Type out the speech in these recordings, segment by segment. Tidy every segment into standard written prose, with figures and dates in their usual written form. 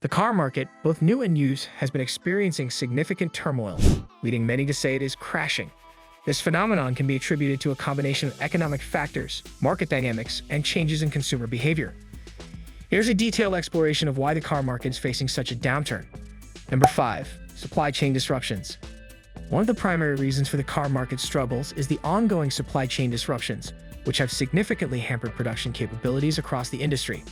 The car market, both new and used, has been experiencing significant turmoil, leading many to say it is crashing. This phenomenon can be attributed to a combination of economic factors, market dynamics, and changes in consumer behavior. Here's a detailed exploration of why the car market is facing such a downturn. Number 5. Supply chain disruptions. One of the primary reasons for the car market's struggles is the ongoing supply chain disruptions, which have significantly hampered production capabilities across the industry.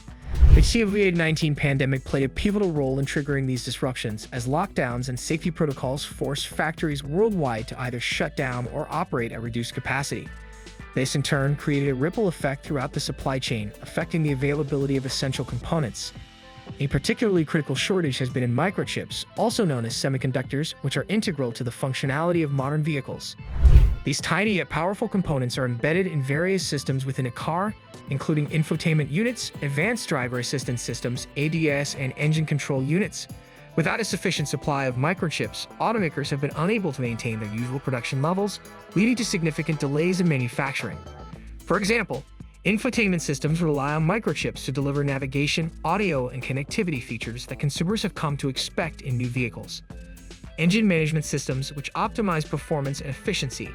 The COVID-19 pandemic played a pivotal role in triggering these disruptions, as lockdowns and safety protocols forced factories worldwide to either shut down or operate at reduced capacity. This, in turn, created a ripple effect throughout the supply chain, affecting the availability of essential components. A particularly critical shortage has been in microchips, also known as semiconductors, which are integral to the functionality of modern vehicles. These tiny yet powerful components are embedded in various systems within a car, including infotainment units, advanced driver assistance systems, ADAS, and engine control units. Without a sufficient supply of microchips, automakers have been unable to maintain their usual production levels, leading to significant delays in manufacturing. For example, infotainment systems rely on microchips to deliver navigation, audio, and connectivity features that consumers have come to expect in new vehicles. Engine management systems, which optimize performance and efficiency,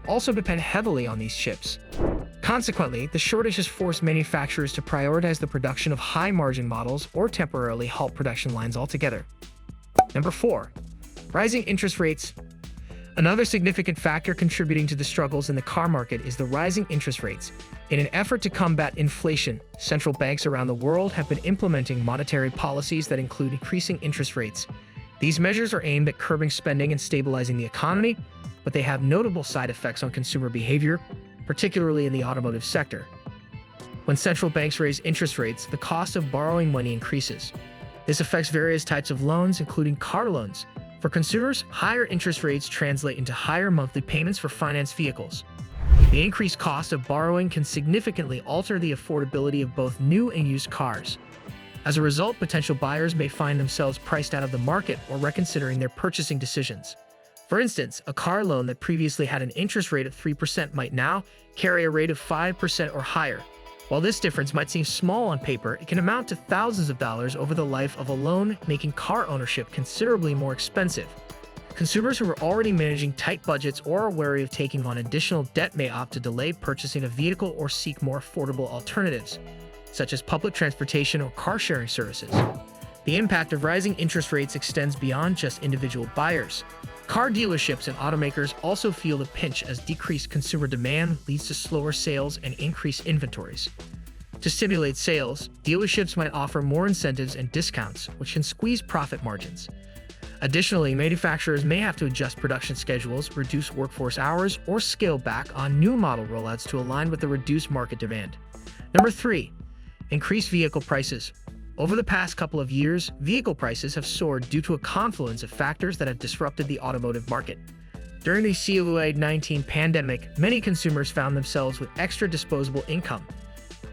also depend heavily on these chips. Consequently, the shortage has forced manufacturers to prioritize the production of high-margin models or temporarily halt production lines altogether. Number 4. Rising interest rates. Another significant factor contributing to the struggles in the car market is the rising interest rates. In an effort to combat inflation, central banks around the world have been implementing monetary policies that include increasing interest rates. These measures are aimed at curbing spending and stabilizing the economy, but they have notable side effects on consumer behavior, particularly in the automotive sector. When central banks raise interest rates, the cost of borrowing money increases. This affects various types of loans, including car loans. For consumers, higher interest rates translate into higher monthly payments for financed vehicles. The increased cost of borrowing can significantly alter the affordability of both new and used cars. As a result, potential buyers may find themselves priced out of the market or reconsidering their purchasing decisions. For instance, a car loan that previously had an interest rate of 3% might now carry a rate of 5% or higher. While this difference might seem small on paper, it can amount to thousands of dollars over the life of a loan, making car ownership considerably more expensive. Consumers who are already managing tight budgets or are wary of taking on additional debt may opt to delay purchasing a vehicle or seek more affordable alternatives, such as public transportation or car-sharing services. The impact of rising interest rates extends beyond just individual buyers. Car dealerships and automakers also feel the pinch as decreased consumer demand leads to slower sales and increased inventories. To stimulate sales, dealerships might offer more incentives and discounts, which can squeeze profit margins. Additionally, manufacturers may have to adjust production schedules, reduce workforce hours, or scale back on new model rollouts to align with the reduced market demand. Number 3. Increased vehicle prices. Over the past couple of years, vehicle prices have soared due to a confluence of factors that have disrupted the automotive market. During the COVID-19 pandemic, many consumers found themselves with extra disposable income.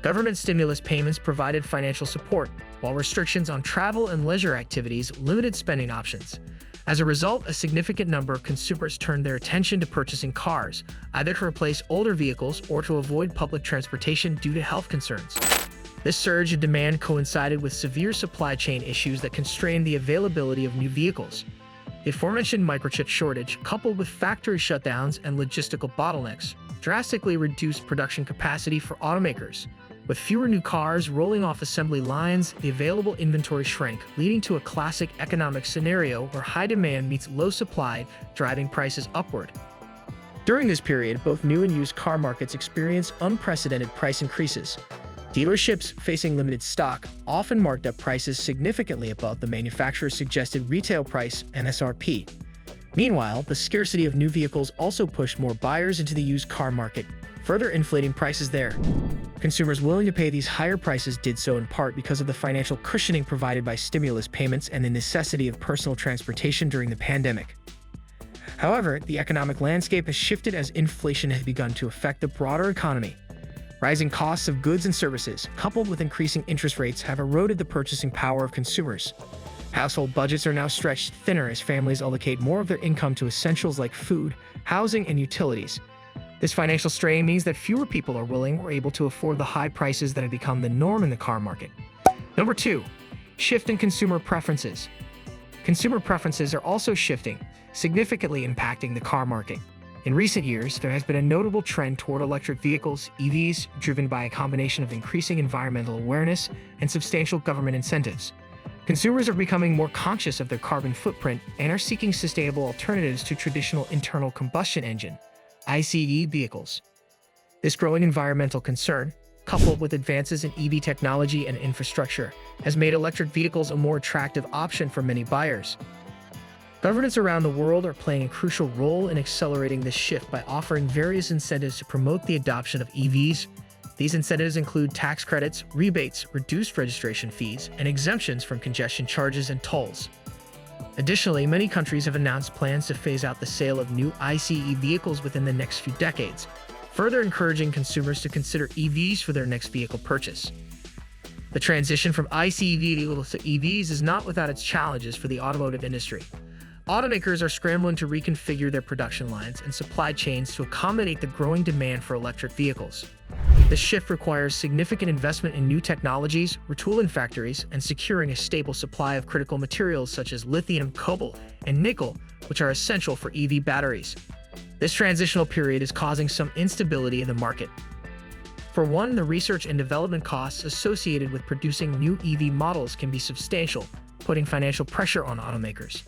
Government stimulus payments provided financial support, while restrictions on travel and leisure activities limited spending options. As a result, a significant number of consumers turned their attention to purchasing cars, either to replace older vehicles or to avoid public transportation due to health concerns. This surge in demand coincided with severe supply chain issues that constrained the availability of new vehicles. The aforementioned microchip shortage, coupled with factory shutdowns and logistical bottlenecks, drastically reduced production capacity for automakers. With fewer new cars rolling off assembly lines, the available inventory shrank, leading to a classic economic scenario where high demand meets low supply, driving prices upward. During this period, both new and used car markets experienced unprecedented price increases. Dealerships facing limited stock often marked up prices significantly above the manufacturer's suggested retail price, MSRP. Meanwhile, the scarcity of new vehicles also pushed more buyers into the used car market, further inflating prices there. Consumers willing to pay these higher prices did so in part because of the financial cushioning provided by stimulus payments and the necessity of personal transportation during the pandemic. However, the economic landscape has shifted as inflation has begun to affect the broader economy. Rising costs of goods and services, coupled with increasing interest rates, have eroded the purchasing power of consumers. Household budgets are now stretched thinner as families allocate more of their income to essentials like food, housing, and utilities. This financial strain means that fewer people are willing or able to afford the high prices that have become the norm in the car market. Number 2. Shift in consumer preferences. Consumer preferences are also shifting, significantly impacting the car market. In recent years, there has been a notable trend toward electric vehicles, EVs, driven by a combination of increasing environmental awareness and substantial government incentives. Consumers are becoming more conscious of their carbon footprint and are seeking sustainable alternatives to traditional internal combustion engine (ICE) vehicles. This growing environmental concern, coupled with advances in EV technology and infrastructure, has made electric vehicles a more attractive option for many buyers. Governments around the world are playing a crucial role in accelerating this shift by offering various incentives to promote the adoption of EVs. These incentives include tax credits, rebates, reduced registration fees, and exemptions from congestion charges and tolls. Additionally, many countries have announced plans to phase out the sale of new ICE vehicles within the next few decades, further encouraging consumers to consider EVs for their next vehicle purchase. The transition from ICE vehicles to EVs is not without its challenges for the automotive industry. Automakers are scrambling to reconfigure their production lines and supply chains to accommodate the growing demand for electric vehicles. This shift requires significant investment in new technologies, retooling factories, and securing a stable supply of critical materials such as lithium, cobalt, and nickel, which are essential for EV batteries. This transitional period is causing some instability in the market. For one, the research and development costs associated with producing new EV models can be substantial, putting financial pressure on automakers.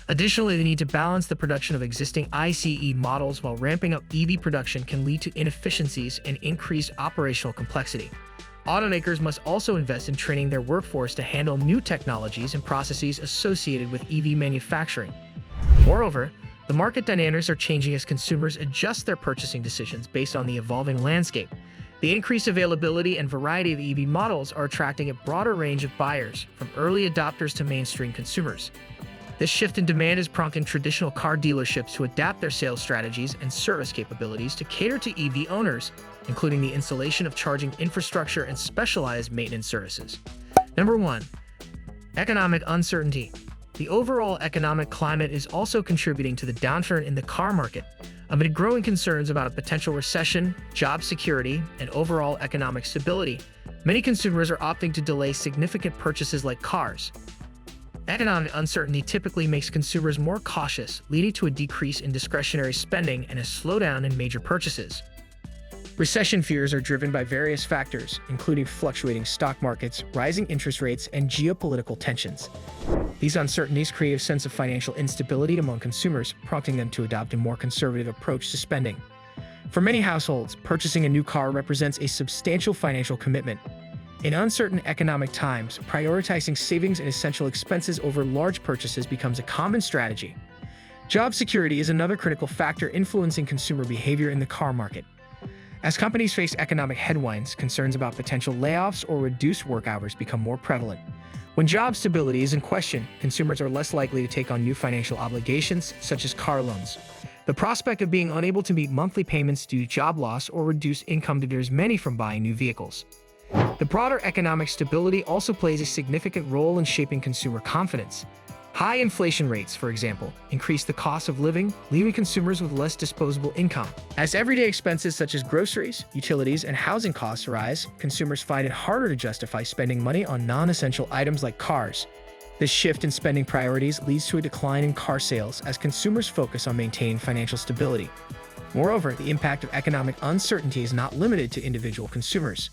Additionally, the need to balance the production of existing ICE models while ramping up EV production can lead to inefficiencies and increased operational complexity. Automakers must also invest in training their workforce to handle new technologies and processes associated with EV manufacturing. Moreover, the market dynamics are changing as consumers adjust their purchasing decisions based on the evolving landscape. The increased availability and variety of EV models are attracting a broader range of buyers, from early adopters to mainstream consumers. This shift in demand is prompting traditional car dealerships to adapt their sales strategies and service capabilities to cater to EV owners, including the installation of charging infrastructure and specialized maintenance services. Number 1. Economic uncertainty. The overall economic climate is also contributing to the downturn in the car market. Amid growing concerns about a potential recession, job security, and overall economic stability, many consumers are opting to delay significant purchases like cars. Economic uncertainty typically makes consumers more cautious, leading to a decrease in discretionary spending and a slowdown in major purchases. Recession fears are driven by various factors, including fluctuating stock markets, rising interest rates, and geopolitical tensions. These uncertainties create a sense of financial instability among consumers, prompting them to adopt a more conservative approach to spending. For many households, purchasing a new car represents a substantial financial commitment. In uncertain economic times, prioritizing savings and essential expenses over large purchases becomes a common strategy. Job security is another critical factor influencing consumer behavior in the car market. As companies face economic headwinds, concerns about potential layoffs or reduced work hours become more prevalent. When job stability is in question, consumers are less likely to take on new financial obligations, such as car loans. The prospect of being unable to meet monthly payments due to job loss or reduced income deters many from buying new vehicles. The broader economic stability also plays a significant role in shaping consumer confidence. High inflation rates, for example, increase the cost of living, leaving consumers with less disposable income. As everyday expenses such as groceries, utilities, and housing costs rise, consumers find it harder to justify spending money on non-essential items like cars. This shift in spending priorities leads to a decline in car sales as consumers focus on maintaining financial stability. Moreover, the impact of economic uncertainty is not limited to individual consumers.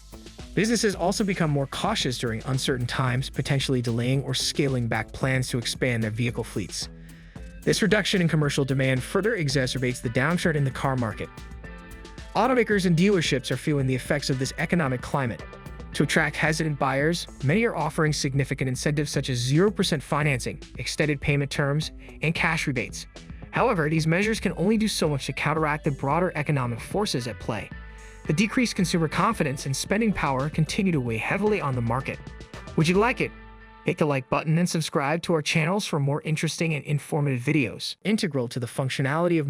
Businesses also become more cautious during uncertain times, potentially delaying or scaling back plans to expand their vehicle fleets. This reduction in commercial demand further exacerbates the downturn in the car market. Automakers and dealerships are feeling the effects of this economic climate. To attract hesitant buyers, many are offering significant incentives such as 0% financing, extended payment terms, and cash rebates. However, these measures can only do so much to counteract the broader economic forces at play. The decreased consumer confidence and spending power continue to weigh heavily on the market. Would you like it? Hit the like button and subscribe to our channels for more interesting and informative videos integral to the functionality of